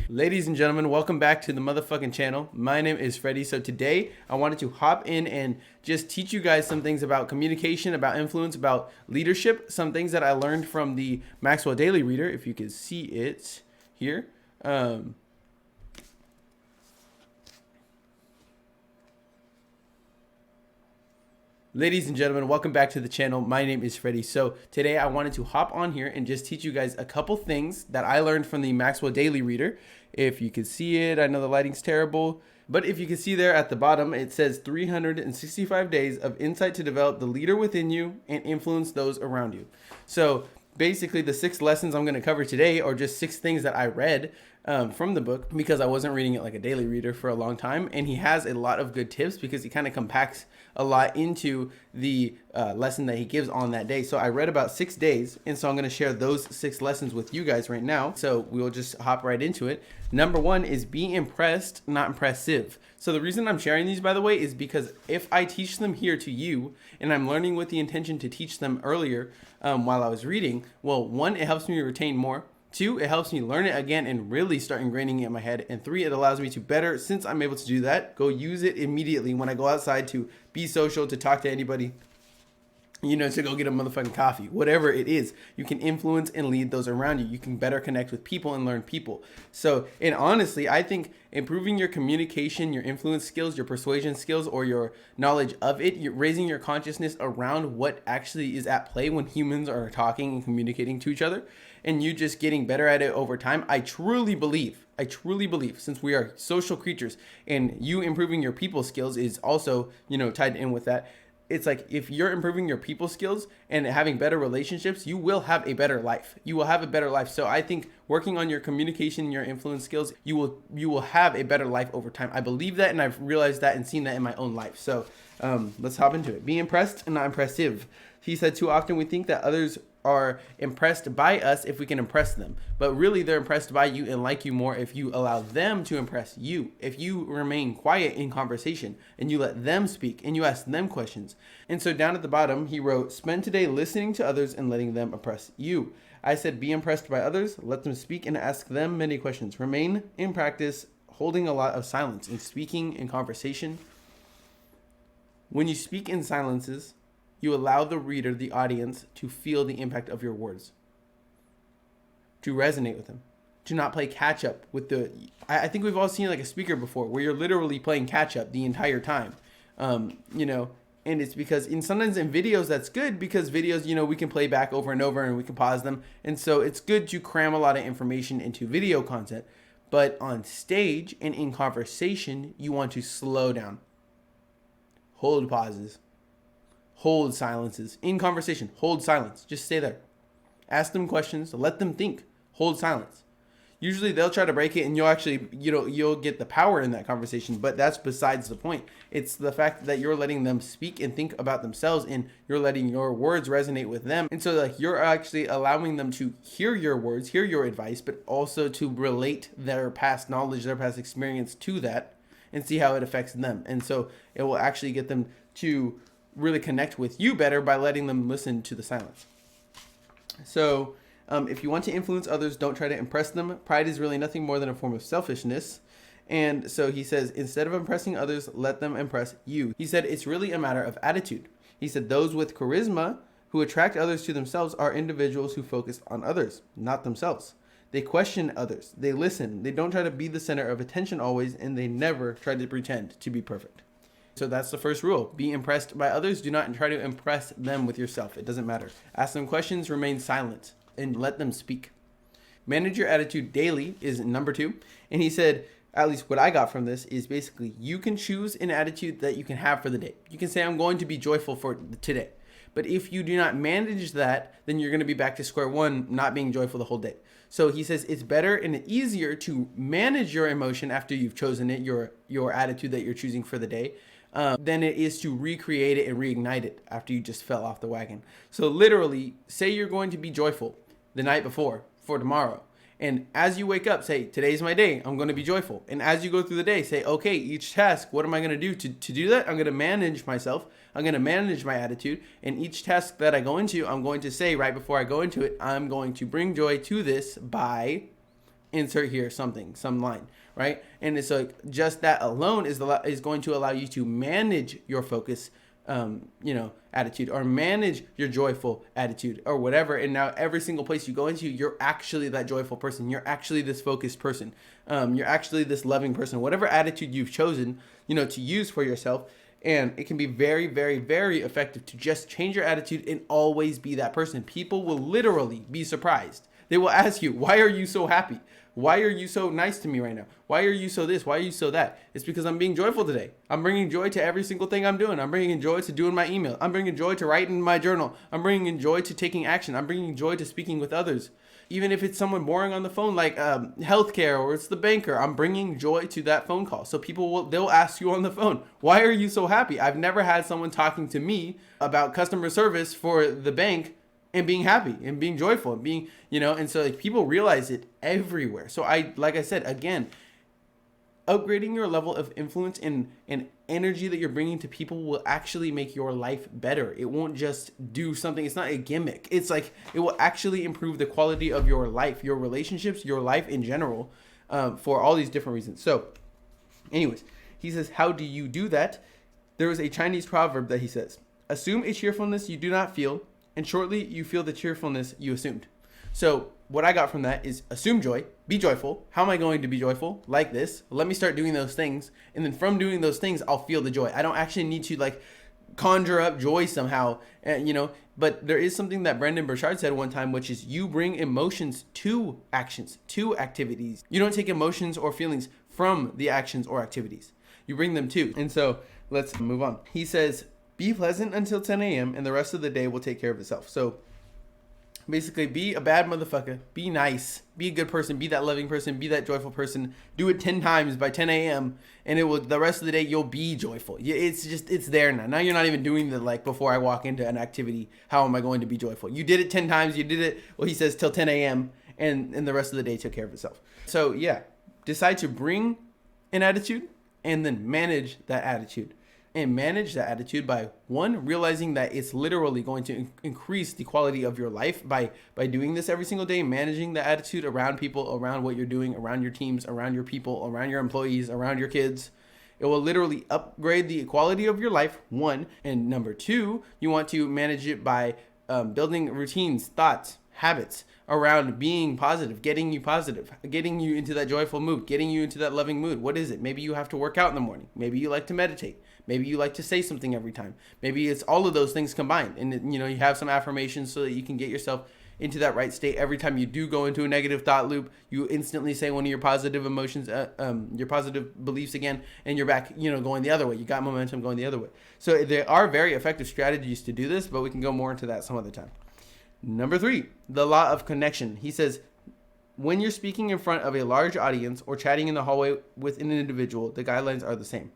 Ladies and gentlemen, welcome back to the motherfucking channel. My name is Freddie. So today I wanted to hop in and just teach you guys some things about communication, about influence, about leadership, some things that I learned from the Maxwell Daily Reader, if you can see it here. Ladies and gentlemen, welcome back to the channel. My name is Freddie. So today I wanted to hop on here and just teach you guys a couple things that I learned from the Maxwell Daily Reader. If you can see it, I know the lighting's terrible, but if you can see there at the bottom, it says 365 days of insight to develop the leader within you and influence those around you. So basically the 6 lessons I'm going to cover today are just 6 things that I read from the book, because I wasn't reading it like a daily reader for a long time. And he has a lot of good tips because he kind of compacts a lot into the lesson that he gives on that day. So I read about 6 days, and so I'm going to share those 6 lessons with you guys right now. So we'll just hop right into it. Number 1 is be impressed, not impressive. So the reason I'm sharing these, by the way, is because if I teach them here to you, and I'm learning with the intention to teach them earlier while I was reading, well, 1, it helps me retain more. 2, it helps me learn it again and really start ingraining it in my head. And 3, it allows me to better, since I'm able to do that, go use it immediately when I go outside to be social, to talk to anybody, to go get a motherfucking coffee, whatever it is. You can influence and lead those around you. You can better connect with people and learn people. So, and honestly, I think improving your communication, your influence skills, your persuasion skills, or your knowledge of it, you're raising your consciousness around what actually is at play when humans are talking and communicating to each other, and you just getting better at it over time. I truly believe, since we are social creatures, and you improving your people skills is also, tied in with that. It's like, if you're improving your people skills and having better relationships, you will have a better life. You will have a better life. So I think working on your communication, your influence skills, you will have a better life over time. I believe that, and I've realized that and seen that in my own life. So let's hop into it. Be impressed and not impressive. He said, too often we think that others are impressed by us if we can impress them, but really they're impressed by you and like you more if you allow them to impress you. If you remain quiet in conversation and you let them speak and you ask them questions. And so down at the bottom, he wrote, spend today listening to others and letting them impress you. I said, be impressed by others, let them speak and ask them many questions. Remain in practice, holding a lot of silence in speaking in conversation. When you speak in silences, you allow the reader, the audience, to feel the impact of your words, to resonate with them, to not play catch up with I think we've all seen like a speaker before where you're literally playing catch up the entire time, and it's because sometimes in videos that's good, because videos, we can play back over and over and we can pause them. And so it's good to cram a lot of information into video content, but on stage and in conversation, you want to slow down, hold pauses, hold silences. In conversation, hold silence. Just stay there. Ask them questions. Let them think. Hold silence. Usually they'll try to break it, and you'll actually, you'll get the power in that conversation, but that's besides the point. It's the fact that you're letting them speak and think about themselves, and you're letting your words resonate with them. And so like you're actually allowing them to hear your words, hear your advice, but also to relate their past knowledge, their past experience to that and see how it affects them. And so it will actually get them to really connect with you better by letting them listen to the silence. So if you want to influence others, don't try to impress them. Pride is really nothing more than a form of selfishness. And so he says, instead of impressing others, let them impress you. He said, it's really a matter of attitude. He said, those with charisma who attract others to themselves are individuals who focus on others, not themselves. They question others. They listen. They don't try to be the center of attention always, and they never try to pretend to be perfect. So that's the first rule. Be impressed by others. Do not try to impress them with yourself. It doesn't matter. Ask them questions, remain silent, and let them speak. Manage your attitude daily is number 2. And he said, at least what I got from this is basically you can choose an attitude that you can have for the day. You can say, I'm going to be joyful for today. But if you do not manage that, then you're going to be back to square one, not being joyful the whole day. So he says it's better and easier to manage your emotion after you've chosen it, your attitude that you're choosing for the day, than it is to recreate it and reignite it after you just fell off the wagon. So literally, say you're going to be joyful the night before for tomorrow. And as you wake up, say, today's my day. I'm going to be joyful. And as you go through the day, say, okay, each task, what am I going to do to do that? I'm going to manage myself. I'm going to manage my attitude. And each task that I go into, I'm going to say right before I go into it, I'm going to bring joy to this by insert here something, some line, right? And it's like just that alone is going to allow you to manage your focus, attitude, or manage your joyful attitude or whatever. And now every single place you go into, you're actually that joyful person. You're actually this focused person. You're actually this loving person, whatever attitude you've chosen, to use for yourself. And it can be very, very, very effective to just change your attitude and always be that person. People will literally be surprised. They will ask you, why are you so happy? Why are you so nice to me right now? Why are you so this? Why are you so that? It's because I'm being joyful today. I'm bringing joy to every single thing I'm doing. I'm bringing joy to doing my email. I'm bringing joy to writing my journal. I'm bringing joy to taking action. I'm bringing joy to speaking with others. Even if it's someone boring on the phone, like healthcare, or it's the banker, I'm bringing joy to that phone call. So they'll ask you on the phone, why are you so happy? I've never had someone talking to me about customer service for the bank and being happy and being joyful and being, and so like people realize it everywhere. So like I said, again, upgrading your level of influence and energy that you're bringing to people will actually make your life better. It won't just do something. It's not a gimmick. It's like it will actually improve the quality of your life, your relationships, your life in general, for all these different reasons. So anyways, he says, how do you do that? There is a Chinese proverb that he says, assume a cheerfulness you do not feel, and shortly you feel the cheerfulness you assumed. So what I got from that is assume joy, be joyful. How am I going to be joyful? Like this. Let me start doing those things. And then from doing those things, I'll feel the joy. I don't actually need to like conjure up joy somehow, but there is something that Brendon Burchard said one time, which is you bring emotions to actions, to activities. You don't take emotions or feelings from the actions or activities. You bring them to. And so let's move on. He says, be pleasant until 10 a.m. and the rest of the day will take care of itself. So basically, be a bad motherfucker. Be nice. Be a good person. Be that loving person. Be that joyful person. Do it 10 times by 10 a.m. and the rest of the day, you'll be joyful. It's there now. Now you're not even doing the like before I walk into an activity, how am I going to be joyful? You did it 10 times. You did it, he says, till 10 a.m. and the rest of the day took care of itself. So yeah, decide to bring an attitude and then manage that attitude. And manage that attitude by, one, realizing that it's literally going to increase the quality of your life by doing this every single day, managing the attitude around people, around what you're doing, around your teams, around your people, around your employees, around your kids. It will literally upgrade the quality of your life, one. And number two, you want to manage it by building routines, thoughts, habits around being positive, getting you into that joyful mood, getting you into that loving mood. What is it? Maybe you have to work out in the morning. Maybe you like to meditate. Maybe you like to say something every time. Maybe it's all of those things combined. And, you have some affirmations so that you can get yourself into that right state. Every time you do go into a negative thought loop, you instantly say one of your positive emotions, your positive beliefs again, and you're back, going the other way. You got momentum going the other way. So there are very effective strategies to do this, but we can go more into that some other time. Number 3, the law of connection. He says, when you're speaking in front of a large audience or chatting in the hallway with an individual, the guidelines are the same.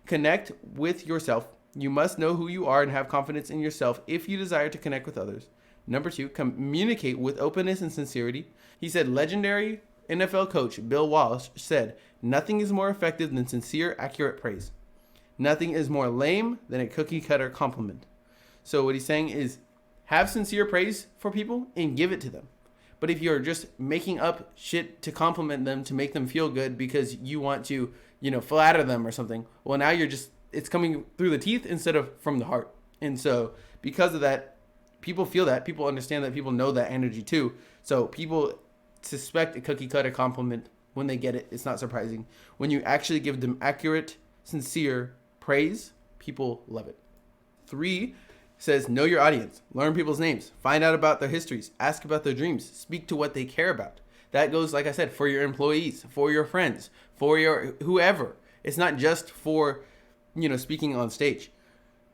Connect with yourself. You must know who you are and have confidence in yourself if you desire to connect with others. Number 2, communicate with openness and sincerity. He said, legendary NFL coach Bill Walsh said, nothing is more effective than sincere, accurate praise. Nothing is more lame than a cookie cutter compliment. So what he's saying is, have sincere praise for people and give it to them. But if you're just making up shit to compliment them to make them feel good because you want to, flatter them or something, well, now it's coming through the teeth instead of from the heart. And so because of that, people feel that, people understand that, people know that energy too. So people suspect a cookie cutter compliment when they get it. It's not surprising. When you actually give them accurate, sincere praise, people love it. 3, says, know your audience, learn people's names, find out about their histories, ask about their dreams, speak to what they care about. That goes, like I said, for your employees, for your friends, for your whoever. It's not just for, speaking on stage.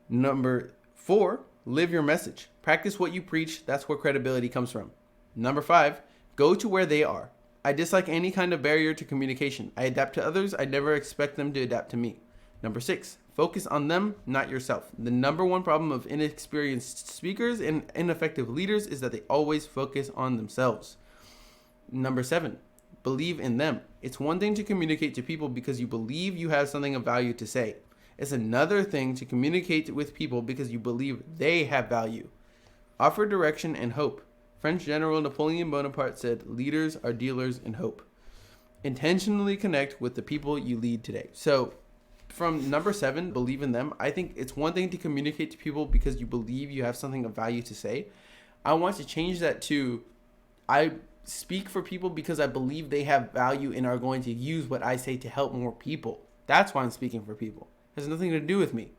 Number 4, live your message. Practice what you preach. That's where credibility comes from. Number 5, go to where they are. I dislike any kind of barrier to communication. I adapt to others. I never expect them to adapt to me. Number 6, focus on them, not yourself. The number one problem of inexperienced speakers and ineffective leaders is that they always focus on themselves. Number 7, believe in them. It's one thing to communicate to people because you believe you have something of value to say. It's another thing to communicate with people because you believe they have value. Offer direction and hope. French General Napoleon Bonaparte said, leaders are dealers in hope. intentionally connect with the people you lead today. So from number 7, believe in them. I think it's one thing to communicate to people because you believe you have something of value to say. I want to change that to, I speak for people because I believe they have value and are going to use what I say to help more people. That's why I'm speaking for people. It has nothing to do with me,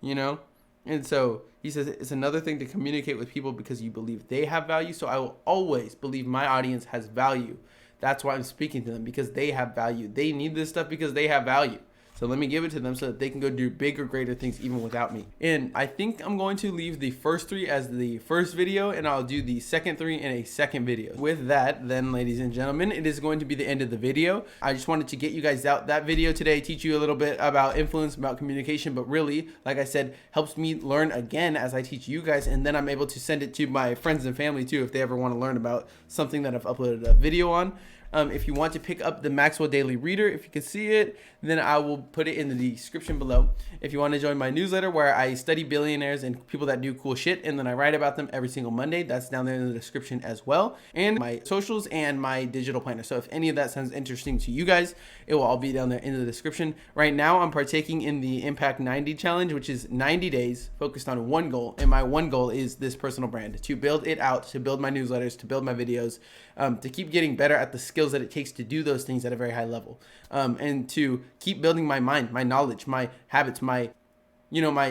you know? And so he says it's another thing to communicate with people because you believe they have value. So I will always believe my audience has value. That's why I'm speaking to them, because they have value. They need this stuff because they have value. So let me give it to them so that they can go do bigger, greater things even without me. And I think I'm going to leave the first 3 as the first video, and I'll do the second 3 in a second video. With that, then, ladies and gentlemen, it is going to be the end of the video. I just wanted to get you guys out that video today, teach you a little bit about influence, about communication, but really, like I said, helps me learn again as I teach you guys, and then I'm able to send it to my friends and family too if they ever want to learn about something that I've uploaded a video on. If you want to pick up the Maxwell Daily Reader, if you can see it, then I will put it in the description below. If you want to join my newsletter where I study billionaires and people that do cool shit, and then I write about them every single Monday, that's down there in the description as well. And my socials and my digital planner. So if any of that sounds interesting to you guys, it will all be down there in the description. Right now, I'm partaking in the Impact 90 Challenge, which is 90 days focused on one goal. And my one goal is this personal brand, to build it out, to build my newsletters, to build my videos, to keep getting better at the skills that it takes to do those things at a very high level, and to keep building my mind, my knowledge, my habits, my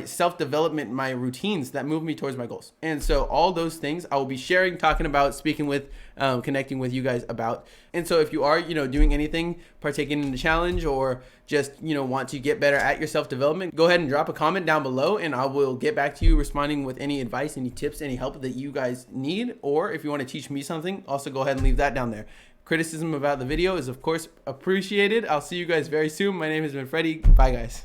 self-development, my routines that move me towards my goals. And so all those things I will be sharing, talking about, speaking with, connecting with you guys about. And so if you are, doing anything, partaking in the challenge, or just, want to get better at your self-development, go ahead and drop a comment down below and I will get back to you responding with any advice, any tips, any help that you guys need. Or if you want to teach me something, also go ahead and leave that down there. Criticism about the video is, of course, appreciated. I'll see you guys very soon. My name has been Freddie. Bye, guys.